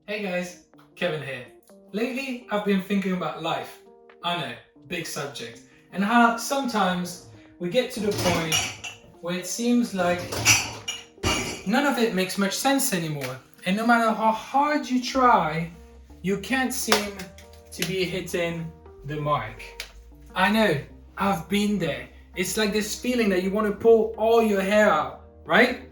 Hey guys, Kevin here. Lately, I've been thinking about life. I know, big subject. And how sometimes we get to the point where it seems like none of it makes much sense anymore. And no matter how hard you try, you can't seem to be hitting the mark. I know, I've been there. It's like this feeling that you want to pull all your hair out, right?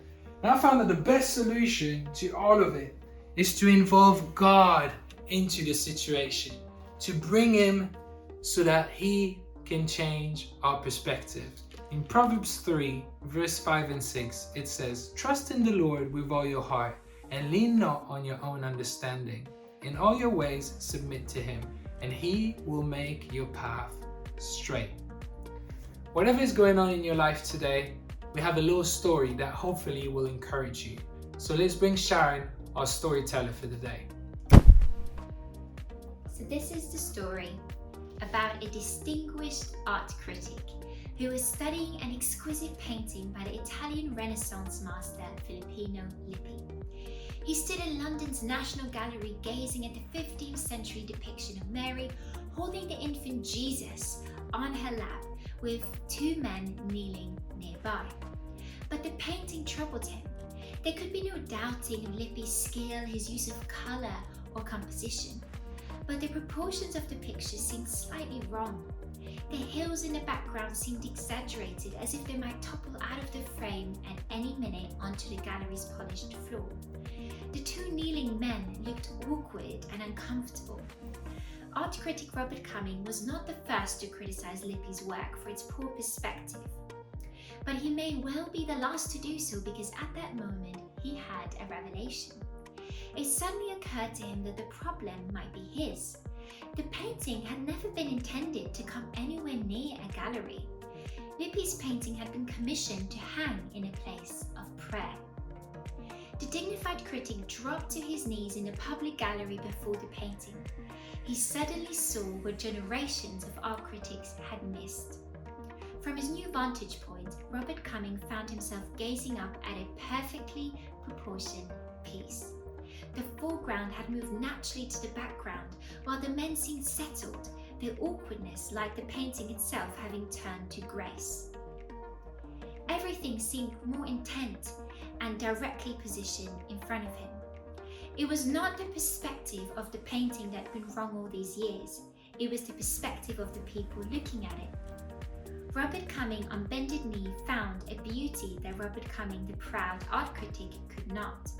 And I found that the best solution to all of it is to involve God into the situation, to bring Him so that He can change our perspective. In Proverbs 3, verse 5 and 6, it says, "Trust in the Lord with all your heart and lean not on your own understanding. In all your ways submit to Him, and He will make your path straight." Whatever is going on in your life today, we have a little story that hopefully will encourage you. So let's bring Sharon, our storyteller for the day. So this is the story about a distinguished art critic who was studying an exquisite painting by the Italian Renaissance master Filippino Lippi. He stood in London's National Gallery gazing at the 15th century depiction of Mary holding the infant Jesus on her lap with two men kneeling nearby. But the painting troubled him. There could be no doubting of Lippi's skill, his use of colour or composition, but the proportions of the picture seemed slightly wrong. The hills in the background seemed exaggerated, as if they might topple out of the frame at any minute onto the gallery's polished floor. The two kneeling men looked awkward and uncomfortable. Art critic Robert Cumming was not the first to criticise Lippi's work for its poor perspective. But he may well be the last to do so, because at that moment he had a revelation. It suddenly occurred to him that the problem might be his. The painting had never been intended to come anywhere near a gallery. Lippi's painting had been commissioned to hang in a place of prayer. The dignified critic dropped to his knees in the public gallery before the painting. He suddenly saw what generations of art critics had missed. From his new vantage point, Robert Cumming found himself gazing up at a perfectly proportioned piece. The foreground had moved naturally to the background, while the men seemed settled, their awkwardness, like the painting itself, having turned to grace. Everything seemed more intent and directly positioned in front of him. It was not the perspective of the painting that had been wrong all these years. It was the perspective of the people looking at it. Robert Cumming, on bended knee, found a beauty that Robert Cumming, the proud art critic, could not.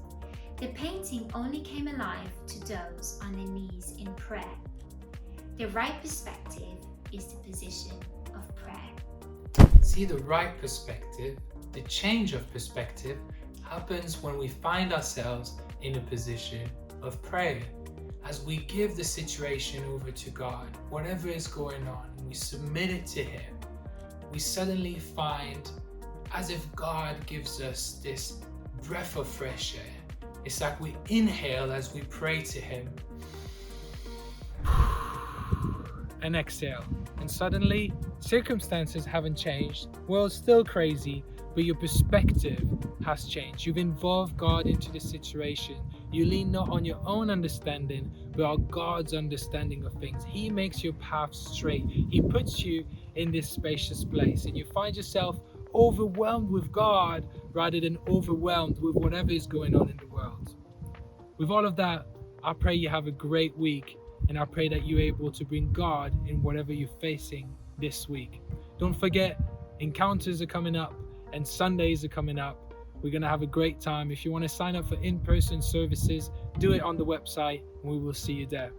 The painting only came alive to those on their knees in prayer. The right perspective is the position of prayer. See, the right perspective, the change of perspective, happens when we find ourselves in a position of prayer. As we give the situation over to God, whatever is going on, we submit it to Him, we suddenly find as if God gives us this breath of fresh air. It's like we inhale as we pray to Him and exhale. And suddenly, circumstances haven't changed, world's still crazy, but your perspective has changed. You've involved God into the situation. You lean not on your own understanding, but on God's understanding of things. He makes your path straight. He puts you in this spacious place, and you find yourself overwhelmed with God rather than overwhelmed with whatever is going on in the world. With all of that, I pray you have a great week, and I pray that you're able to bring God in whatever you're facing this week. Don't forget, encounters are coming up and Sundays are coming up. We're going to have a great time. If you want to sign up for in-person services, do it on the website, and we will see you there.